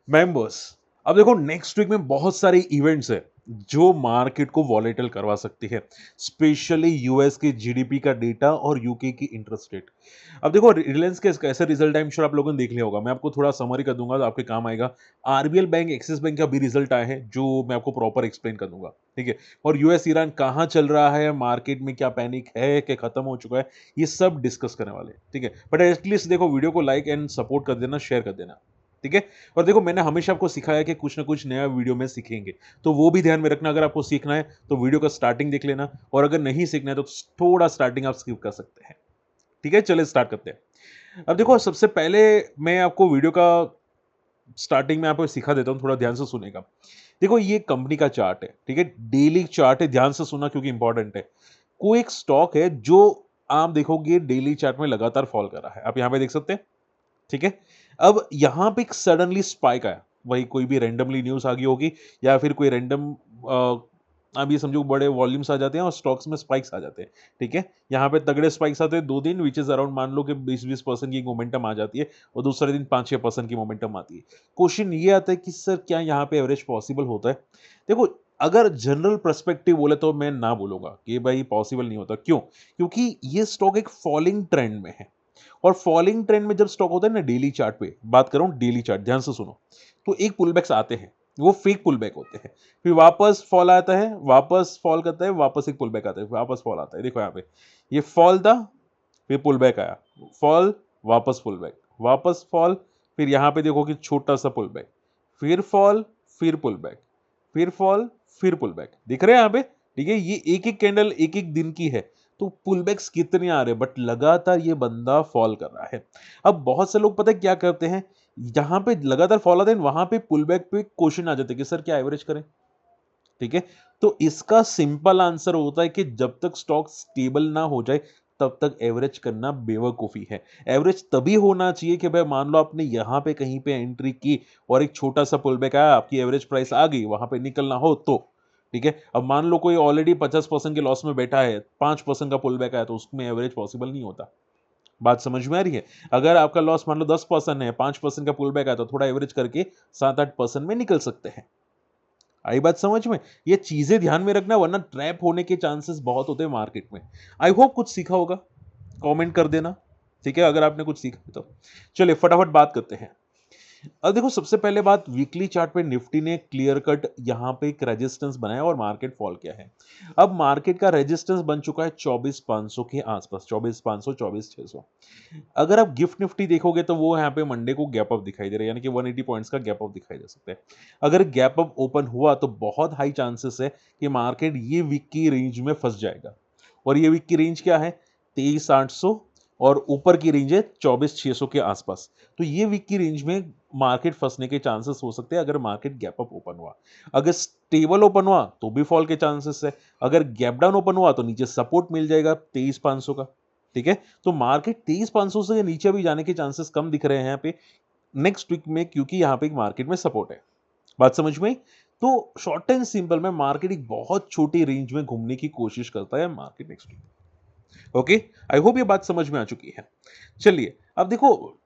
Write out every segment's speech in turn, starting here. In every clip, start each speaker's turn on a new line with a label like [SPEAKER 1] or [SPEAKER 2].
[SPEAKER 1] Members, अब देखो next week में बहुत सारे इवेंट्स है जो मार्केट को वॉलेटाइल करवा सकती है, स्पेशली यूएस के जीडीपी का डेटा और यूके की इंटरेस्ट रेट। अब देखो रिलायंस के कैसे रिजल्ट है, श्योर आप लोगों ने देख लिया होगा, मैं आपको थोड़ा समरी कर दूंगा तो आपके काम आएगा। आरबीएल बैंक, एक्सिस बैंक का भी रिजल्ट आए हैं जो मैं आपको प्रॉपर एक्सप्लेन कर दूंगा, ठीक है। और यूएस ईरान कहाँ चल रहा है, मार्केट में क्या पैनिक है कि खत्म हो चुका है, ये सब डिस्कस करने वाले हैं, ठीक है। बट एटलीस्ट देखो वीडियो को लाइक एंड सपोर्ट कर देना, शेयर कर देना, ठीक है। और देखो मैंने हमेशा आपको सिखाया कि कुछ ना कुछ नया वीडियो में सीखेंगे, तो वो भी ध्यान में रखना। अगर आपको सीखना है तो वीडियो का स्टार्टिंग देख लेना, और अगर नहीं सीखना है तो थोड़ा स्टार्टिंग आप स्किप कर सकते हैं, ठीक है। चलिए स्टार्ट करते हैं। अब देखो सबसे पहले मैं आपको वीडियो का स्टार्टिंग में आपको सिखा देता हूं, थोड़ा ध्यान से सुनेगा। देखो ये कंपनी का चार्ट है, ठीक है, डेली चार्ट है, ध्यान से सुनना क्योंकि इंपॉर्टेंट है। कोई एक स्टॉक है जो आप देखोगे डेली चार्ट में लगातार फॉल कर रहा है, आप यहां पे देख सकते हैं, ठीक है। अब यहां पे एक सडनली स्पाइक आया, वही कोई भी रैंडमली न्यूज आ गई होगी, या फिर कोई रैंडम आप ये समझो बड़े वॉल्यूम्स आ जाते हैं और स्टॉक्स में स्पाइक्स आ जाते हैं, ठीक है। यहाँ पे तगड़े स्पाइक्स आते हैं 2 दिन, विच इज अराउंड मान लो कि 20-20% की मोमेंटम आ जाती है, और दूसरे दिन 5-6% की मोमेंटम आती है। क्वेश्चन ये आता है कि सर क्या यहाँ पे एवरेज पॉसिबल होता है? देखो अगर जनरल पर्सपेक्टिव बोले तो मैं ना बोलूंगा कि भाई पॉसिबल नहीं होता। क्यों? क्योंकि ये स्टॉक एक फॉलिंग ट्रेंड में है, और फॉलिंग ट्रेंड में जब स्टॉक होता है ना, डेली चार्ट पे बात कर रहा हूं, डेली चार्ट ध्यान से सुनो, तो एक पुलबैक्स आते हैं, वो फेक पुलबैक होते हैं, फिर वापस फॉल आता है, वापस फॉल करता है, वापस एक पुलबैक आता है, वापस फॉल आता है। देखो यहाँ पे ये फॉल था, फिर पुलबैक आया, फॉल, वापस पुलबैक, वापस फॉल, फिर यहाँ पे देखो कि छोटा सा पुलबैक, फिर फॉल, फिर पुलबैक, फिर फॉल, फिर पुलबैक, दिख रहे हैं यहाँ पे, ठीक है। ये एक एक कैंडल एक एक दिन की है, तो पुलबैक्स कितने आ रहे हैं, बट लगातार ये बंदा फॉल कर रहा है। अब बहुत से लोग पता है क्या करते हैं, जहां पे लगातार फॉल आते हैं वहां पे पुलबैक पे क्वेश्चन आ जाते हैं कि सर क्या एवरेज करें, ठीक है। तो इसका सिंपल आंसर होता है कि जब तक स्टॉक स्टेबल ना हो जाए तब तक एवरेज करना बेवकूफी है। एवरेज तभी होना चाहिए कि भाई मान लो आपने यहां पे कहीं पे एंट्री की और एक छोटा सा पुलबैक आया, आपकी एवरेज प्राइस आ गई, वहां पे निकलना हो तो, ठीक है। अब मान लो कोई ऑलरेडी 50% के लॉस में बैठा है, 5% का पुलबैक आया, तो उसमें एवरेज पॉसिबल नहीं होता। बात समझ में आ रही है? अगर आपका लॉस मान लो 10% है, 5% का पुलबैक आया, तो थोड़ा एवरेज करके 7-8% में निकल सकते हैं। आई बात समझ में? ये चीजें ध्यान में रखना, वरना ट्रैप होने के चांसेस बहुत होते हैं मार्केट में। आई होप कुछ सीखा होगा, कमेंट कर देना, ठीक है, अगर आपने कुछ सीखा तो। चलिए फटाफट बात करते हैं। अब देखो सबसे पहले बात, वीकली चार्ट पे निफ्टी ने क्लियर कट यहां पे एक रेजिस्टेंस बनाया और मार्केट फॉल किया है। अब मार्केट का रेजिस्टेंस बन चुका है 24,500 के आसपास, 24,500, 24,600। अगर आप गिफ्ट निफ्टी देखोगे तो वो यहाँ पे मंडे को गैप अप दिखाई दे रहा है, यानी कि 180 पॉइंट्स का गैप अप दिखाई दे सकता है। अगर गैप अप ओपन हुआ तो बहुत हाई चांसेस है कि मार्केट ये वीक की रेंज में फंस जाएगा। और ये वीक की रेंज क्या है? 23,800, और ऊपर की रेंज है 24,600 के आसपास। तो ये वीक की रेंज में मार्केट फंसने के चांसेस हो सकते हैं अगर मार्केट गैप अप ओपन हुआ। अगर स्टेबल ओपन हुआ तो भी फॉल के चांसेस है। अगर गैप डाउन ओपन हुआ तो नीचे सपोर्ट मिल जाएगा 23,500 का, ठीक है। तो मार्केट 23,500 से नीचे भी जाने के चांसेस कम दिख रहे हैं यहाँ पे नेक्स्ट वीक में, क्योंकि यहाँ पे मार्केट में सपोर्ट है। बात समझ में आई? तो शॉर्ट एंड सिंपल में मार्केट एक बहुत छोटी रेंज में घूमने की कोशिश करता है market next week. Okay, I hope ये बात समझ में आ चुकी है। चलिए अब देखो,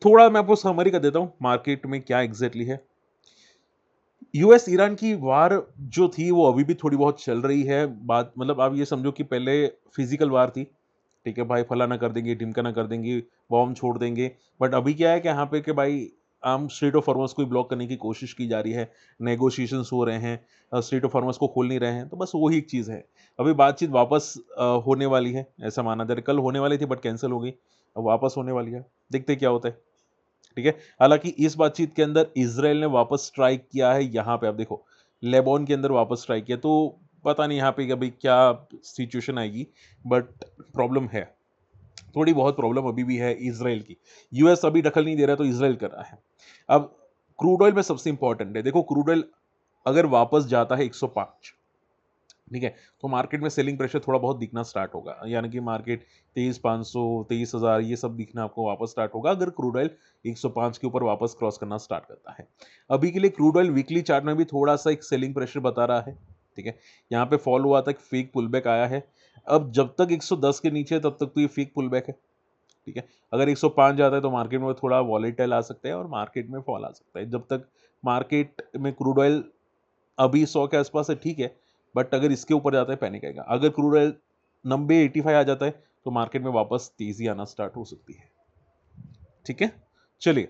[SPEAKER 1] थोड़ा मैं आपको समरी कर देता हूं मार्केट में क्या एग्जैक्टली है। यूएस ईरान की वार जो थी वो अभी भी थोड़ी बहुत चल रही है। बात मतलब आप ये समझो कि पहले फिजिकल वार थी, ठीक है भाई, फलाना कर देंगे, ढिमकाना कर देंगे, बॉम्ब छोड़ देंगे। बट अभी क्या है कि यहाँ पे कि भाई आम स्ट्रेट ऑफ हॉर्मस को ब्लॉक करने की कोशिश की जा रही है, नेगोशिएशंस हो रहे हैं, स्ट्रेट ऑफ हॉर्मस को खोल नहीं रहे हैं, तो बस वही एक चीज़ है। अभी बातचीत वापस होने वाली है, ऐसा माना जा रहा है। कल होने वाली थी बट कैंसिल हो गई, अब वापस होने वाली है, देखते क्या होता है, ठीक है। हालांकि इस बातचीत के अंदर इसराइल ने वापस स्ट्राइक किया है, यहां पे आप देखो लेबनान के अंदर वापस स्ट्राइक किया, तो पता नहीं यहाँ पे अभी क्या सिचुएशन आएगी, बट प्रॉब्लम है, थोड़ी बहुत प्रॉब्लम अभी भी है इसराइल की। यूएस अभी दखल नहीं दे रहा तो इसराइल कर रहा है। अब क्रूड ऑयल में सबसे इंपॉर्टेंट है, देखो क्रूड ऑयल अगर वापस जाता है 105, ठीक है, तो मार्केट में सेलिंग प्रेशर थोड़ा बहुत दिखना स्टार्ट होगा, यानी कि मार्केट 23,500, 23,000 ये सब दिखना आपको वापस स्टार्ट होगा अगर क्रूड ऑयल 105 के ऊपर वापस क्रॉस करना स्टार्ट करता है। अभी के लिए क्रूड ऑयल वीकली चार्ट में भी थोड़ा सा एक सेलिंग प्रेशर बता रहा है, ठीक है। यहाँ पे फॉल हुआ था, फेक पुलबैक आया है। अब जब तक 110 के नीचे है तब तक तो ये फेक पुलबैक है, ठीक है, अगर 105 जाता है तो मार्केट में थोड़ा वॉलेटाइल आ सकता है और मार्केट में फॉल आ सकता है। जब तक मार्केट में क्रूड ऑयल अभी 100 के आसपास है, ठीक है, बट अगर इसके ऊपर जाता है पैनिक आएगा। अगर क्रूड ऑयल 90 85 आ जाता है तो मार्केट में वापस तेजी आना स्टार्ट हो सकती है। ठीक है, चलिए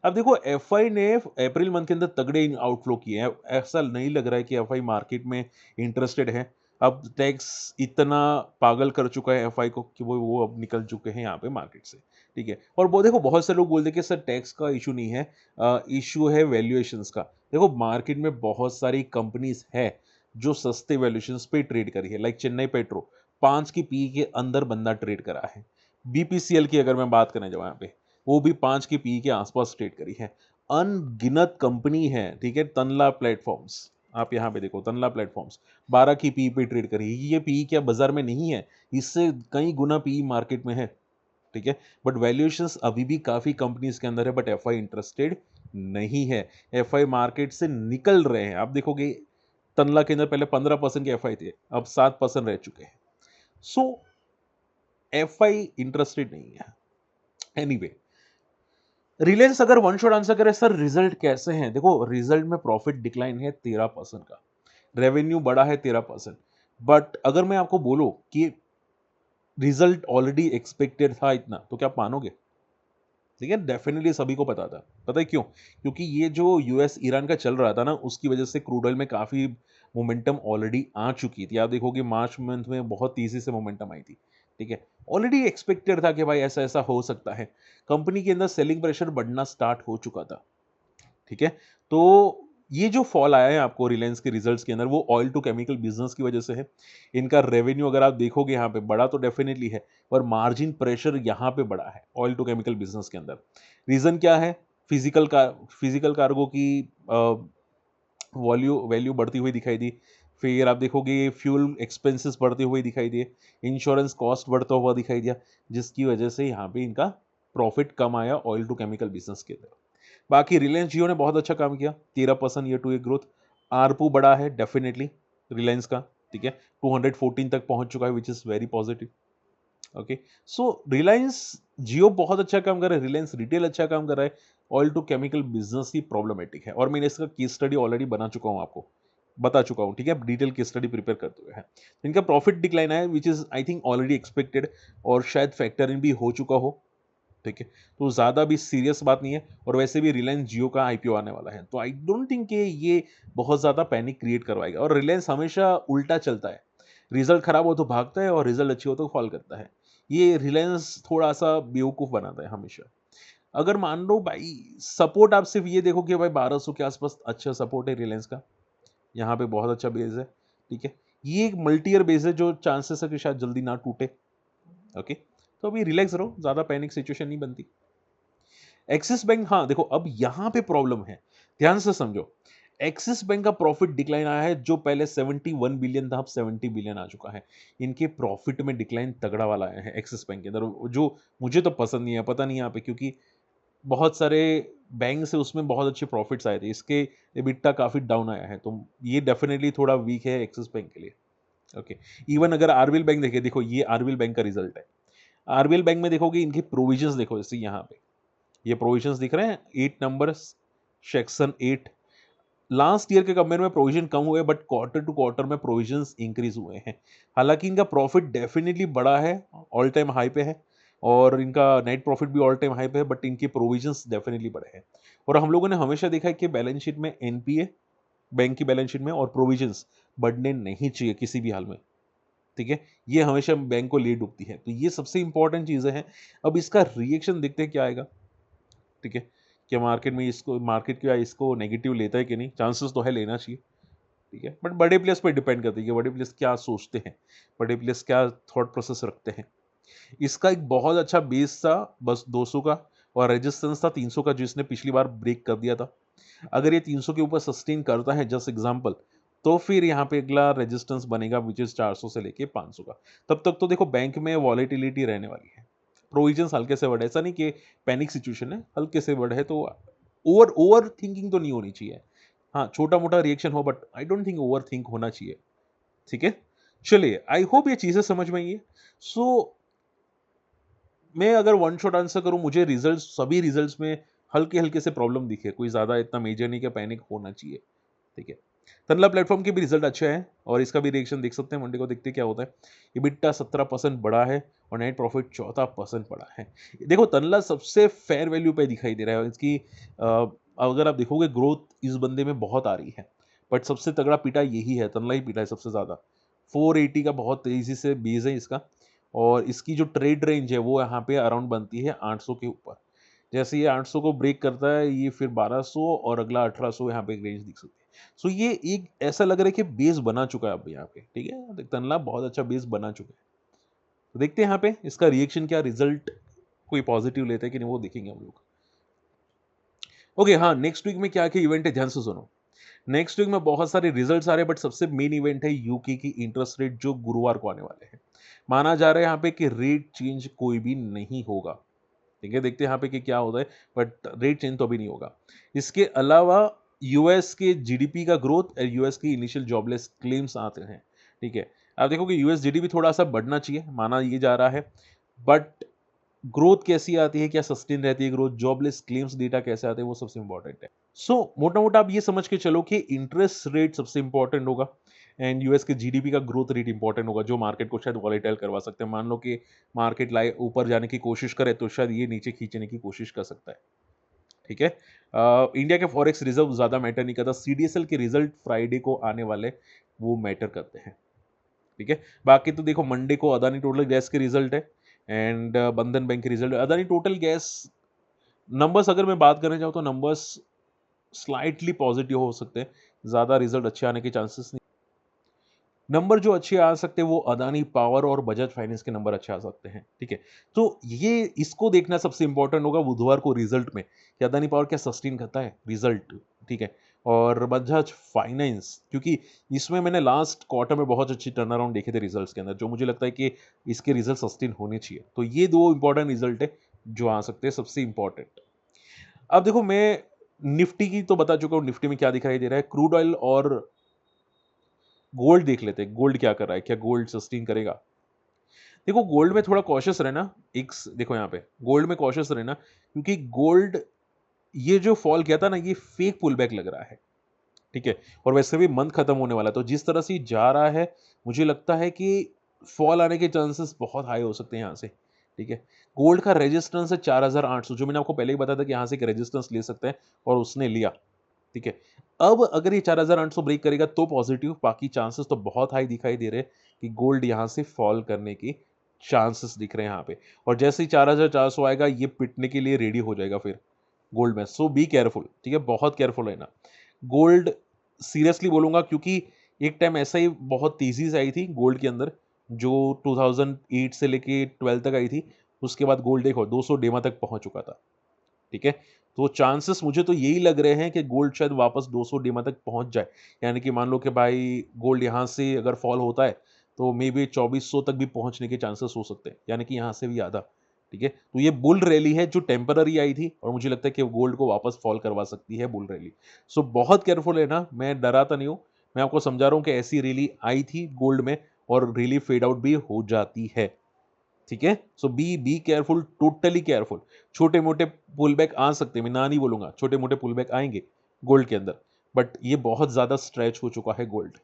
[SPEAKER 1] अब देखो एफआई ने अप्रैल मंथ के अंदर तगड़े आउटफ्लो किए हैं। ऐसा नहीं लग रहा है कि एफआई मार्केट में इंटरेस्टेड है। अब टैक्स इतना पागल कर चुका है एफआई को कि वो अब निकल चुके हैं यहाँ पे मार्केट से। ठीक है, और वो देखो बहुत से लोग बोलते हैं कि सर टैक्स का इशू नहीं है, इशू है वैल्यूएशंस का। देखो मार्केट में बहुत सारी कंपनीज है जो सस्ते वैल्यूएशंस पे ट्रेड करी है, लाइक चेन्नई पेट्रो 5 की पी के अंदर बंदा ट्रेड करा है। बीपीसीएल की अगर मैं बात करने जाऊँ यहाँ पे, वो भी 5 की पी के आसपास ट्रेड करी है। अनगिनत कंपनी है, ठीक है, तनला प्लेटफॉर्म्स, आप यहाँ पे देखो तनला प्लेटफॉर्म्स 12 की पी पे ट्रेड करी है। ये पी क्या बाजार में नहीं है, इससे कई गुना पी मार्केट में है। ठीक है, बट वैल्यूएशंस अभी भी काफी कंपनीज के अंदर है, बट एफआई इंटरेस्टेड नहीं है। एफआई मार्केट से निकल रहे हैं। आप देखोगे तनला के अंदर पहले 15% के एफआई थे, अब 7% रह चुके हैं। सो एफआई इंटरेस्टेड नहीं है। एनीवे, रिलायंस अगर वन शॉट आंसर करे सर रिजल्ट कैसे हैं, देखो रिजल्ट में प्रॉफिट डिक्लाइन है 13% का, रेवेन्यू बढ़ा है 13%। बट अगर मैं आपको बोलूं कि रिजल्ट ऑलरेडी एक्सपेक्टेड था इतना, तो क्या आप मानोगे? ठीक है, डेफिनेटली सभी को पता था। पता है क्यों? क्योंकि ये जो यूएस ईरान का चल रहा था ना, उसकी वजह से क्रूड ऑयल में काफी मोमेंटम ऑलरेडी आ चुकी थी। आप देखोगे मार्च मंथ में बहुत तेजी से मोमेंटम आई थी। ठीक है, ऑलरेडी एक्सपेक्टेड था कि भाई ऐसा ऐसा हो सकता है। कंपनी के अंदर सेलिंग प्रेशर बढ़ना स्टार्ट हो चुका था। ठीक है, तो ये जो फॉल आया है आपको रिलायंस के रिजल्ट्स के अंदर, वो ऑयल टू केमिकल बिजनेस की वजह से है। इनका रेवेन्यू अगर आप देखोगे यहाँ पे बड़ा तो डेफिनेटली है, पर मार्जिन प्रेशर यहाँ पे बड़ा है ऑयल टू केमिकल बिजनेस के अंदर। रीजन क्या है? फिजिकल कार्गो की वैल्यू बढ़ती हुई दिखाई दी। फिर आप देखोगे फ्यूल एक्सपेंसेस बढ़ते हुए दिखाई दिए, इंश्योरेंस कॉस्ट बढ़ता हुआ दिखाई दिया, जिसकी वजह से यहाँ पे इनका प्रॉफिट कम आया ऑयल टू केमिकल बिजनेस के अंदर। बाकी रिलायंस जियो ने बहुत अच्छा काम किया, 13% year two year growth. ARPU बड़ा है डेफिनेटली रिलायंस का। ठीक है, 214 तक पहुंच चुका है, which is very positive. Okay, so Reliance Jio बहुत अच्छा काम कर रहा है, रिलायंस रिटेल अच्छा काम कर रहा है। ऑयल टू केमिकल बिजनेस ही प्रॉब्लमेटिक है, और मैंने इसका केस स्टडी ऑलरेडी बना चुका हूं, आपको बता चुका हूं। ठीक है, डिटेल केस स्टडी प्रिपेयर करते हुए है। इनका प्रॉफिट डिक्लाइन है, which is I think already expected, और शायद फैक्टर इन भी हो चुका हो। ठीक है, तो ज़्यादा भी सीरियस बात नहीं है, और वैसे भी रिलायंस जियो का आईपीओ आने वाला है, तो आई डोंट थिंक कि ये बहुत ज़्यादा पैनिक क्रिएट करवाएगा। और रिलायंस हमेशा उल्टा चलता है, रिजल्ट खराब हो तो भागता है और रिजल्ट अच्छी हो तो फॉल करता है। ये रिलायंस थोड़ा सा बेवकूफ़ बनाता है हमेशा। अगर मान लो भाई सपोर्ट, आप सिर्फ ये देखो कि भाई 1200 के आसपास अच्छा सपोर्ट है रिलायंस का, यहाँ पे बहुत अच्छा बेस है। ठीक है, ये एक मल्टी ईयर बेस है जो चांसेस है कि शायद जल्दी ना टूटे। ओके, तो अभी रिलैक्स रहो, ज़्यादा पैनिक सिचुएशन नहीं बनती। एक्सिस बैंक, हाँ देखो अब यहां पे प्रॉब्लम है, ध्यान से समझो। एक्सिस बैंक का प्रॉफिट डिक्लाइन आया है, जो पहले 71 बिलियन था अब 70 बिलियन आ चुका है। इनके प्रॉफिट में डिक्लाइन तगड़ा वाला आया है एक्सिस बैंक के अंदर, जो मुझे तो पसंद नहीं है, पता नहीं यहाँ पे, क्योंकि बहुत सारे बैंक से उसमें बहुत अच्छे प्रॉफिट्स आए थे, इसके एबिटा काफी डाउन आया है, तो ये डेफिनेटली थोड़ा वीक है एक्सिस बैंक के लिए। ओके, इवन अगर आरबीएल बैंक देखे, देखो ये आरबीएल बैंक का रिजल्ट है। आरबीएल बैंक में देखोगे इनकी प्रोविजंस देखो, जैसे यहाँ पे ये प्रोविजंस दिख रहे हैं 8 नंबर, सेक्शन 8। लास्ट ईयर के कंपेयर में प्रोविजन कम हुए, बट क्वार्टर टू क्वार्टर में प्रोविजंस इंक्रीज हुए हैं। हालांकि इनका प्रॉफिट डेफिनेटली बड़ा है, ऑल टाइम हाई पे है, और इनका नेट प्रॉफिट भी ऑल टाइम हाई पे है, बट इनके प्रोविजंस डेफिनेटली बड़े हैं। और हम लोगों ने हमेशा देखा है कि बैलेंस शीट में एनपीए, बैंक की बैलेंस शीट में, और प्रोविजंस बढ़ने नहीं चाहिए किसी भी हाल में। ठीक है, ये हमेशा बैंक को ले डूबती है, तो ये सबसे इंपॉर्टेंट चीजें हैं। अब इसका रिएक्शन देखते हैं क्या आएगा। ठीक है, क्या मार्केट में इसको, मार्केट क्या इसको नेगेटिव लेता है कि नहीं, चांसेस तो है लेना चाहिए। ठीक है, बट बड़े प्लेयर्स पर डिपेंड करती है कि बड़े प्लेयर्स क्या सोचते हैं, बड़े प्लेयर्स क्या थॉट प्रोसेस रखते हैं। इसका एक बहुत अच्छा बेस था बस 200 का, और रेजिस्टेंस था 300 का, जिसने पिछली बार ब्रेक कर दिया था। अगर ये 300 के ऊपर सस्टेन करता है, जस्ट एग्जांपल, तो फिर यहाँ पे अगला रेजिस्टेंस बनेगा विच इज 400 से लेके 500 का। तब तक तो देखो बैंक में वॉलेटिलिटी रहने वाली है, प्रोविजंस हल्के से बढ़े, ऐसा नहीं कि पैनिक सिचुएशन है, हल्के से बढ़े, तो ओवर ओवर थिंकिंग तो नहीं होनी चाहिए। हाँ, छोटा मोटा रिएक्शन हो, but I don't think over think होना चाहिए। ठीक है, चलिए आई होप ये चीजें समझ में आई है। सो मैं अगर वन शॉट आंसर करूं, मुझे रिजल्ट्स, सभी रिजल्ट्स में हल्के हल्के से प्रॉब्लम दिखे, कोई ज़्यादा इतना मेजर नहीं कि पैनिक होना चाहिए। ठीक है, तनला प्लेटफॉर्म के भी रिजल्ट अच्छे हैं और इसका भी रिएक्शन देख सकते हैं मंडे को, देखते क्या होता है। EBITDA 17% बढ़ा है और नेट प्रॉफिट 14% बढ़ा है। देखो तनला सबसे फेयर वैल्यू पे दिखाई दे रहा है इसकी। अगर आप देखोगे ग्रोथ इस बंदे में बहुत आ रही है, बट सबसे तगड़ा पीटा यही है, तनला ही पीटा है सबसे ज़्यादा। 480 का बहुत तेज़ी से बेस है इसका, और इसकी जो ट्रेड रेंज है वो यहाँ पे अराउंड बनती है 800 के ऊपर। जैसे ये 800 को ब्रेक करता है, ये फिर 1200 और अगला 1800 यहाँ पे एक रेंज दिख सकती है। सो ये एक ऐसा लग रहा है कि बेस बना चुका है अब यहाँ पे, ठीक है? तनला बहुत अच्छा बेस बना चुका है। तो देखते हैं यहाँ पे इसका रिएक्शन क्या, रिजल्ट कोई पॉजिटिव लेते हैं कि नहीं वो देखेंगे हम लोग। ओके, हाँ, नेक्स्ट वीक में क्या-क्या इवेंट है ध्यान से सुनो। नेक्स्ट वीक में बहुत सारे रिजल्ट्स आ रहे हैं, बट सबसे मेन इवेंट है यूके की इंटरेस्ट रेट जो गुरुवार को आने वाले हैं। माना जा रहा है यहाँ पे कि रेट चेंज कोई भी नहीं होगा। ठीक है, देखते हैं यहाँ पे कि क्या होता है, बट रेट चेंज तो अभी नहीं होगा। इसके अलावा यूएस के जीडीपी का ग्रोथ और यूएस की इनिशियल जॉबलेस क्लेम्स आते हैं। ठीक है, आप देखो कि यूएस जीडीपी थोड़ा सा बढ़ना चाहिए, माना ये जा रहा है, बट ग्रोथ कैसी आती है, क्या सस्टेन रहती है ग्रोथ, जॉबलेस क्लेम्स डेटा कैसे आते हैं, वो सबसे इंपॉर्टेंट है। सो मोटा मोटा आप ये समझ के चलो कि इंटरेस्ट रेट सबसे इंपॉर्टेंट होगा एंड यूएस के जीडीपी का ग्रोथ रेट इंपॉर्टेंट होगा, जो मार्केट को शायद वॉलेटाइल करवा सकते हैं। मान लो कि मार्केट लाए ऊपर जाने की कोशिश करे तो शायद ये नीचे खींचने की कोशिश कर सकता है। ठीक है, इंडिया के फॉरेक्स रिजर्व ज्यादा मैटर नहीं करता, सीडीएसएल के रिजल्ट फ्राइडे को आने वाले वो मैटर करते हैं। ठीक है, बाकी तो देखो मंडे को अदानी टोटल गैस के रिजल्ट है एंड बंधन बैंक के result. Adani total gas numbers अगर मैं बात करना चाहूँ तो नंबर्स स्लाइटली पॉजिटिव हो सकते हैं, ज़्यादा रिजल्ट अच्छे आने के चांसेस नहीं। नंबर जो अच्छे आ सकते हैं वो अदानी पावर और बजाज फाइनेंस के नंबर अच्छे आ सकते हैं। ठीक है, तो ये इसको देखना सबसे इंपॉर्टेंट होगा बुधवार को रिजल्ट में कि अदानी पावर क्या सस्टेन करता है रिजल्ट। ठीक है, और बजाज फाइनेंस, क्योंकि इसमें मैंने लास्ट क्वार्टर में बहुत अच्छी टर्न अराउंड देखे थे रिजल्ट्स के अंदर, जो मुझे लगता है कि इसके रिजल्ट सस्टेन होने चाहिए। तो ये दो इंपॉर्टेंट रिजल्ट है जो आ सकते हैं सबसे इंपॉर्टेंट। अब देखो मैं निफ्टी की तो बता चुका हूँ, निफ्टी में क्या दिखाई दे रहा है। क्रूड ऑयल और गोल्ड देख लेते हैं, गोल्ड क्या कर रहा है, क्या गोल्ड सस्टेन करेगा। देखो गोल्ड में थोड़ा कॉशियस रहना। देखो यहाँ पे गोल्ड में कॉशियस रहना, क्योंकि गोल्ड ये जो फॉल किया था ना, ये फेक पुल बैक लग रहा है। ठीक है, और वैसे भी मंथ खत्म होने वाला है, तो जिस तरह से ये जा रहा है मुझे लगता है कि फॉल आने के चांसेस बहुत हाई हो सकते हैं यहाँ से। ठीक है, गोल्ड का रेजिस्टेंस है 4800, जो मैंने आपको पहले ही बताया था कि यहाँ से एक रेजिस्टेंस ले सकते हैं, और उसने लिया। ठीक है, अब अगर ये 4800 ब्रेक करेगा तो पॉजिटिव, बाकी चांसेस तो बहुत हाई दिखाई दे रहे हैं कि गोल्ड यहाँ से फॉल करने की चांसेस दिख रहे हैं यहाँ पे। और जैसे ही 4400 आएगा ये पिटने के लिए रेडी हो जाएगा फिर गोल्ड में। सो बी केयरफुल, ठीक है, बहुत केयरफुल रहना। गोल्ड सीरियसली बोलूंगा, क्योंकि एक टाइम ऐसा ही बहुत तेजी से आई थी गोल्ड के अंदर, जो 2008 से लेके 12 तक आई थी। उसके बाद गोल्ड देखो 200 डेमा तक पहुंच चुका था। ठीक है, तो चांसेस मुझे तो यही लग रहे हैं कि गोल्ड शायद वापस 200 डेमा तक पहुंच जाए। यानी कि मान लो कि भाई गोल्ड यहाँ से अगर फॉल होता है तो मे बी 2400 तक भी पहुंचने के चांसेस हो सकते हैं, यानी कि यहाँ से भी ज़्यादा। ठीक है, तो ये बुल रैली है जो टेम्पररी आई थी, और मुझे लगता है कि गोल्ड को वापस फॉल करवा सकती है बुल रैली। सो बहुत केयरफुल है ना, मैं डराता नहीं हूँ, मैं आपको समझा रहा हूँ कि ऐसी रैली आई थी गोल्ड में और रैली फेड आउट भी हो जाती है। ठीक है, सो बी केयरफुल, टोटली केयरफुल। छोटे मोटे पुल बैक आ सकते हैं, मैं ना नहीं बोलूंगा, छोटे मोटे पुल बैक आएंगे गोल्ड के अंदर, बट ये बहुत ज्यादा स्ट्रेच हो चुका है गोल्ड।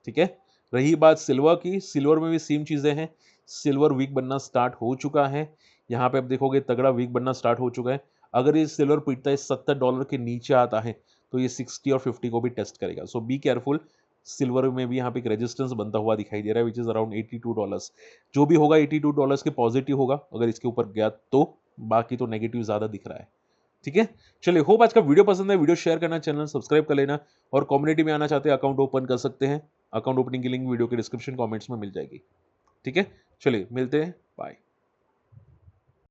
[SPEAKER 1] ठीक है, रही बात सिल्वर की, सिल्वर में भी सेम चीजें हैं। सिल्वर वीक बनना स्टार्ट हो चुका है, यहाँ पे आप देखोगे तगड़ा वीक बनना स्टार्ट हो चुका है। अगर ये सिल्वर पिटता है $70 के नीचे आता है तो ये 60 और 50 को भी टेस्ट करेगा। सो बी केयरफुल। सिल्वर में भी यहाँ पे एक रेजिस्टेंस बनता हुआ दिखाई दे रहा है, विच इज अराउंड $82। जो भी होगा $82 के पॉजिटिव होगा अगर इसके ऊपर गया तो, बाकी तो नेगेटिव ज्यादा दिख रहा है। ठीक है, चलिए, होप आज का वीडियो पसंद है, वीडियो शेयर करना, चैनल सब्सक्राइब कर लेना, और कम्युनिटी में आना चाहते हैं अकाउंट ओपन कर सकते हैं। अकाउंट ओपनिंग की लिंक वीडियो के डिस्क्रिप्शन कमेंट्स में मिल जाएगी। ठीक है, चलिए मिलते हैं, बाय।